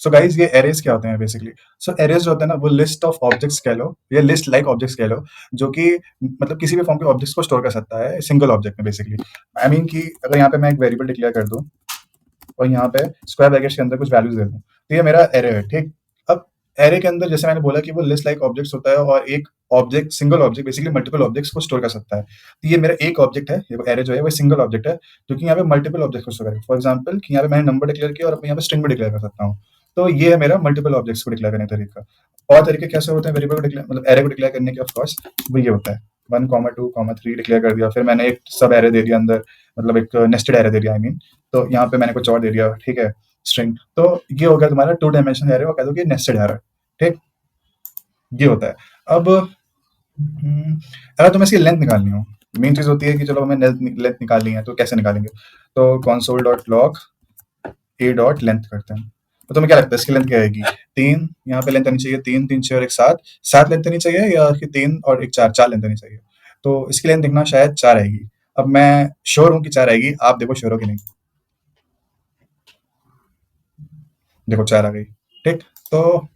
So guys ये arrays क्या होते हैं बेसिकली? सो एरेज जो होता है ना वो लिस्ट ऑफ ऑब्जेक्ट्स कह लो या लिस्ट लाइक ऑब्जेक्ट्स कह लो, जो कि मतलब किसी भी फॉर्म के ऑब्जेक्ट्स को स्टोर कर सकता है सिंगल ऑब्जेक्ट में बेसिकली। आई मीन कि अगर यहाँ पे मैं एक वेरिएबल डिक्लेयर कर दूं और यहाँ पे स्क्वायर ब्रैकेट्स के अंदर कुछ वैल्यूज दे दूं, तो ये मेरा एरे है, ठीक। अब एरे के अंदर जैसे मैंने बोला कि वो लिस्ट लाइक ऑब्जेक्ट्स होता है और एक object single object basically multiple objects को स्टोर कर सकता है। तो ये मेरा एक ऑब्जेक्ट है, ये एरे जो है वो सिंगल ऑब्जेक्ट है, क्योंकि यहाँ पे मल्टीपल ऑब्जेक्ट को स्टोर करेगा। फॉर एग्जाम्पल कि यहाँ पे मैंने नंबर डिक्लेयर किया और अपने यहाँ पे स्ट्रिंग भी डिक्लेयर कर सकता हूँ। तो ये है मेरा मल्टीपल ऑब्जेक्ट्स को डिक्लेयर करने का तरीका। और तरीके कैसे होते हैं वेरिएबल को डिक्लेयर मतलब एरे को डिक्लेयर करने के? ऑफकोर्स वो ये होता है 1, 2, 3 डिक्लेयर कर दिया, फिर मैंने एक सब एरे दे दिया अंदर, मतलब एक नेस्टेड एरे दे दिया आई मीन। तो यहाँ पे मैंने कुछ और दे दिया, ठीक है, स्ट्रिंग। तो ये हो गया तुम्हारा 2 डायमेंशन एरे, और कह दो कि नेस्टेड एरे, ठीक। ये होता है। अब अगर तुम्हें इसकी लेंथ निकालनी हो, मेन चीज होती है कि चलो हमें लेंथ निकालनी है, तो कैसे निकालेंगे? तो console डॉट लॉग ए डॉट लेंथ करते हैं। तो तुम्हें क्या लगता है इसकी लेंथ क्या आएगी? 3 यहाँ पे लेंथ आनी चाहिए, 3 3 6 और एक 7, 7 लेंथ आनी चाहिए, या कि 3 और एक 4, 4 लेंथ आनी चाहिए? तो इसकी लेंथ देखना शायद 4 आएगी। अब मैं श्योर हूँ कि 4 आएगी, आप देखो श्योर हो कि नहीं। देखो 4 आ गई, ठीक। तो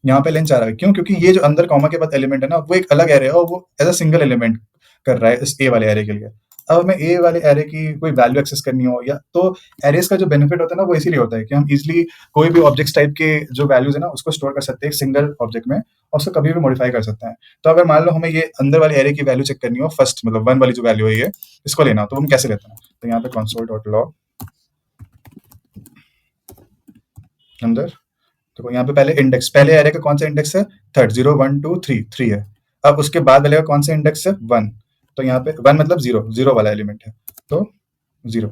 यहाँ पे लेंथ 4 आ गई, क्यों? क्योंकि ये जो अंदर कॉमा के बाद एलिमेंट है ना, वो एक अलग एरे है और वो एज अ सिंगल एलिमेंट कर रहा है इस ए वाले एरे के लिए। अब हमें ए वाले एरे की कोई वैल्यू एक्सेस करनी हो, या तो एरेज का जो बेनिफिट होता है ना वो इसीलिए होता है कि हम इजिली कोई भी ऑब्जेक्ट टाइप के जो वैल्यूज है ना उसको स्टोर कर सकते हैं एक सिंगल ऑब्जेक्ट में, और उसको कभी भी मॉडिफाई कर सकते हैं। तो अगर मान लो हमें ये अंदर वाले एरे की वैल्यू चेक करनी हो, फर्स्ट मतलब 1 वाली जो वैल्यू है ये, इसको लेना हो, तो हम कैसे लेते हैं? तो यहाँ पे console डॉट लॉग अंदर, तो यहाँ पे पहले इंडेक्स, पहले एरे का कौन सा इंडेक्स है? थर्ड, 0 1 2 3, 3 है। अब उसके बाद वाले का कौन सा इंडेक्स है? 1। तो यहाँ पे 1 मतलब 0, 0 वाला एलिमेंट है, तो 0,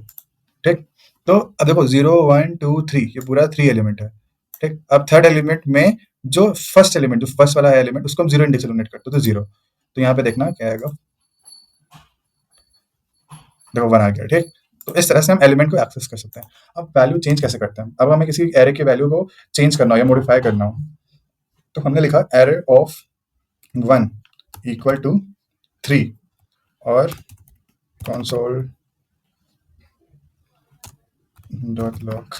ठीक। तो अब देखो 0 1 2 3 ये पूरा 3 एलिमेंट है, ठीक। अब थर्ड एलिमेंट में जो फर्स्ट एलिमेंट, जो फर्स्ट वाला एलिमेंट, उसको हम 0 इंडेक्स एलिमेंट करते हैं, तो 0। तो यहाँ पे देखना क्या आएगा, देखो 1 आ गया, ठीक। तो इस तरह से हम एलिमेंट को एक्सेस कर सकते हैं। अब वैल्यू चेंज कैसे करते हैं? अब हमें किसी एरे की वैल्यू को चेंज करना हो या मॉडिफाई करना हो, तो हमने लिखा एरे ऑफ 1 इक्वल टू 3 और console डॉट लॉग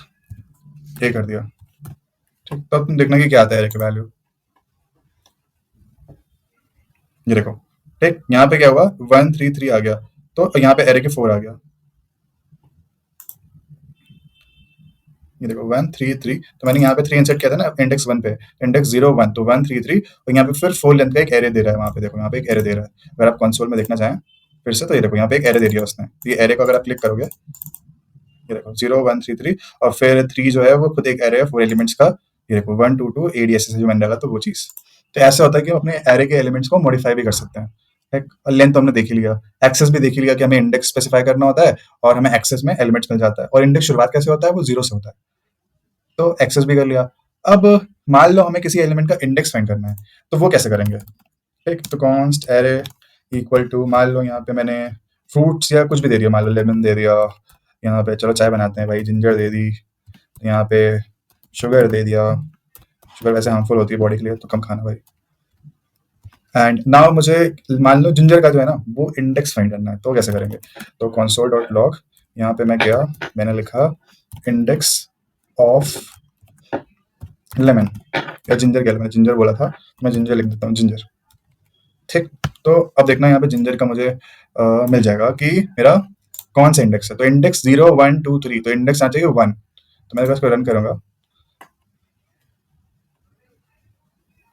ये कर दिया, ठीक। तो अब तुम देखना कि क्या आता है एरे की वैल्यू, ये देखो, ठीक। यहाँ पे क्या हुआ, 1 3 3 आ गया, तो यहाँ पे एरे के 4 आ गया, ये देखो 1 3 3। तो मैंने यहाँ पे 3 इंसर्ट किया था ना इंडेक्स 1 पे, इंडेक्स 0 1, तो 1 3 3, और यहाँ पे फिर 4 लेंथ का एक एरे दे रहा है वहाँ पे, देखो यहाँ पे एक एरे दे रहा है। अगर आप कंसोल में देखना चाहें फिर से, तो ये देखो यहाँ पे एक एरे दे दिया उसने। तो ये एरे को अगर आप क्लिक करोगे, ये देखो 0 1 3 3, और फिर 3 जो है वो खुद एक एरे है 4 एलिमेंट्स का, ये देखो 1 2 2 ADSS जो मैंने डाला, तो वो चीज। तो ऐसा होता है कि हम अपने एरे के एलिमेंट्स को मॉडिफाई भी कर सकते हैं, ठीक। और लेंथ तो हमने देख ही लिया, एक्सेस भी देख ही लिया कि हमें इंडेक्स स्पेसिफाई करना होता है और हमें एक्सेस में एलिमेंट्स मिल जाता है, और इंडेक्स शुरुआत कैसे होता है, वो 0 से होता है, तो एक्सेस भी कर लिया। अब मान लो हमें किसी एलिमेंट का इंडेक्स फाइंड करना है, तो वो कैसे करेंगे, ठीक। तो कॉन्स्ट एरे इक्वल टू, मान लो यहाँ पे मैंने फ्रूट्स या कुछ भी दे दिया, मान लो लेमन दे दिया, यहाँ पे चलो चाय बनाते हैं भाई, जिंजर दे दी, यहाँ पे शुगर दे दिया। शुगर वैसे हार्मफुल होती है बॉडी के लिए, तो कम खाना भाई। एंड नाउ मुझे मान लो जिंजर का जो है ना वो इंडेक्स फाइंड करना है, तो कैसे करेंगे? तो console डॉट लॉग, यहाँ पे मैं गया, मैंने लिखा इंडेक्स ऑफ लेमन या जिंजर, क्या मैंने जिंजर बोला था, तो मैं जिंजर लिख देता हूँ, जिंजर, ठीक। तो अब देखना यहाँ पे जिंजर का मुझे मिल जाएगा कि मेरा कौन सा इंडेक्स है। तो इंडेक्स 0 1 2 3, तो इंडेक्स आना चाहिए 1। तो मैं इसको रन करूंगा,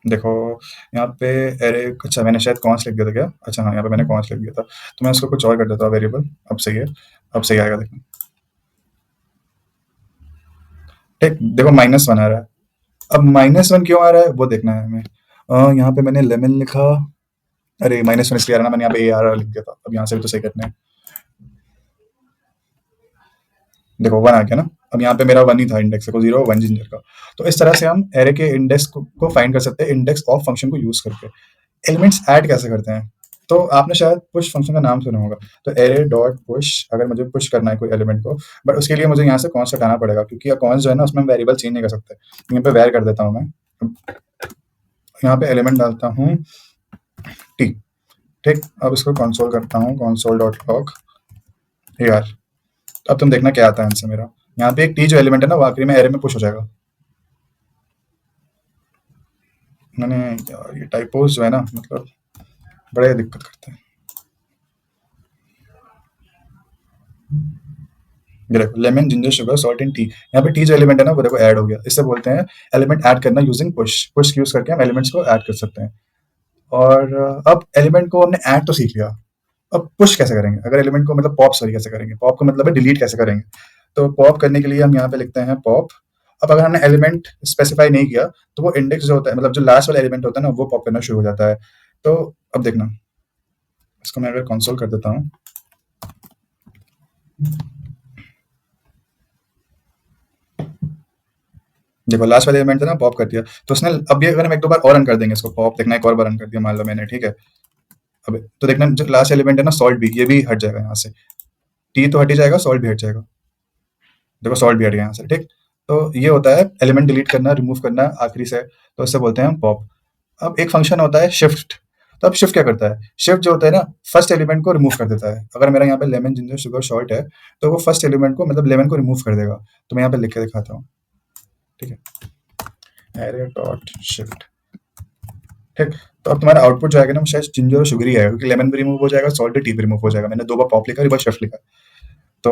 देखो यहाँ पे एरे, अच्छा मैंने शायद कॉन्स लिख दिया था क्या? अच्छा हाँ, यहाँ पे मैंने कॉन्स लिख दिया था, तो मैं इसको कुछ और कर देता हूँ वेरिएबल। अब सही है, अब सही आएगा, देखो, ठीक। देखो -1 आ रहा है। अब -1 क्यों आ रहा है वो देखना है हमें। यहाँ पे मैंने लेमन लिखा, अरे -1 इसलिए आ रहा ना, मैंने यहाँ पे AR लिख दिया था। अब यहाँ से भी तो सही करना है, देखो 1 आ गया ना। अब यहाँ पे मेरा 1 ही था इंडेक्स, देखो 0 1 जिंजर का। तो इस तरह से हम एरे के इंडेक्स को फाइंड कर सकते हैं इंडेक्स ऑफ फंक्शन को यूज करके। एलिमेंट्स ऐड कैसे करते हैं? तो आपने शायद पुश फंक्शन का नाम सुना होगा। तो एरे डॉट पुश, अगर मुझे पुश करना है कोई एलिमेंट को, बट उसके लिए मुझे यहाँ से कॉन्स हटाना पड़ेगा, क्योंकि कॉन्स जो है ना उसमें वेरिएबल चेंज नहीं कर सकते। यहाँ पे वेर कर देता हूँ मैं, यहाँ पे एलिमेंट डालता हूँ टी, ठीक। अब इसको कंसोल करता हूँ, console डॉट लॉग AR। अब तुम देखना क्या आता है आंसर मेरा। यहाँ पे एक टी जो एलिमेंट है ना वो आखिरी में एरे में पुश हो जाएगा, मैंने यार ये टाइपोज जो है ना मतलब बड़े दिक्कत करते हैं। ये देखो lemon ginger sugar salt and T, यहाँ पे टी जो एलिमेंट है ना वो देखो ऐड हो गया, इससे बोलते हैं एलिमेंट ऐड करना यूजिंग पुश। पुश यूज करके हम एलिमेंट्स को ऐड कर सकते हैं। और अब एलिमेंट को हमने ऐड तो सीख लिया, अब पुश कैसे करेंगे? अगर एलिमेंट को मतलब पॉप सॉरी कैसे करेंगे? पॉप का मतलब है डिलीट कैसे करेंगे? तो पॉप करने के लिए हम यहाँ पे लिखते हैं पॉप। अब अगर हमने एलिमेंट स्पेसिफाई नहीं किया तो वो इंडेक्स जो होता है मतलब जो लास्ट वाला एलिमेंट होता है ना वो पॉप करना शुरू हो जाता है। तो अब देखना, इसको मैं अगर कंसोल कर देता हूँ, देखो लास्ट वाले एलिमेंट था ना पॉप कर दिया, तो उसने अब ये अगर हम एक दो बार और रन कर देंगे इसको, पॉप देखना एक और बार रन कर दिया मान लो मैंने, ठीक है। अब तो देखना जो लास्ट एलिमेंट है ना सॉल्ट भी, ये भी हट जाएगा यहाँ से, टी तो हट ही जाएगा, सॉल्ट भी हट जाएगा। देखो सॉल्ट भी हट गया यहाँ से, ठीक। तो ये होता है एलिमेंट डिलीट करना, रिमूव करना आखिरी से, तो इससे बोलते हैं हम पॉप। अब एक फंक्शन होता है शिफ्ट। तो अब शिफ्ट क्या करता है? शिफ्ट जो होता है ना फर्स्ट एलिमेंट को रिमूव कर देता है। अगर मेरा यहाँ पे लेमन जिंजर शुगर शॉर्ट है तो वो फर्स्ट एलिमेंट को मतलब लेमन को रिमूव कर देगा। तो मैं यहाँ पे लिख के दिखाता हूँ, ठीक है, एरे डॉट शिफ्ट, ठीक। तो अब तुम्हारा आउटपुट जो आएगा ना वो शायद जिंजर और शुगर ही आएगा, क्योंकि लेमन भी रिमूव हो जाएगा, सॉल्ट भी टी भी रिमूव हो जाएगा। मैंने दो बार पॉप लिखा, एक बार शिफ्ट लिखा। तो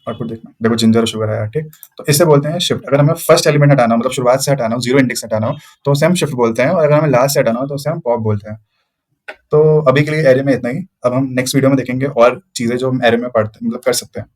आउटपुट देखना, देखो जिंजर और शुगर आया, ठीक। तो इसे बोलते हैं शिफ्ट। अगर हमें फर्स्ट एलिमेंट हटाना हो मतलब शुरुआत से हटाना हो, जीरो इंडेक्स हटाना हो, तो उसे हम शिफ्ट बोलते हैं, और अगर हमें लास्ट से हटाना हो तो उसे हम पॉप बोलते हैं। तो अभी के लिए एरे में इतना ही। अब हम नेक्स्ट वीडियो में देखेंगे और चीजें जो हम एरे में पढ़ते मतलब कर सकते हैं।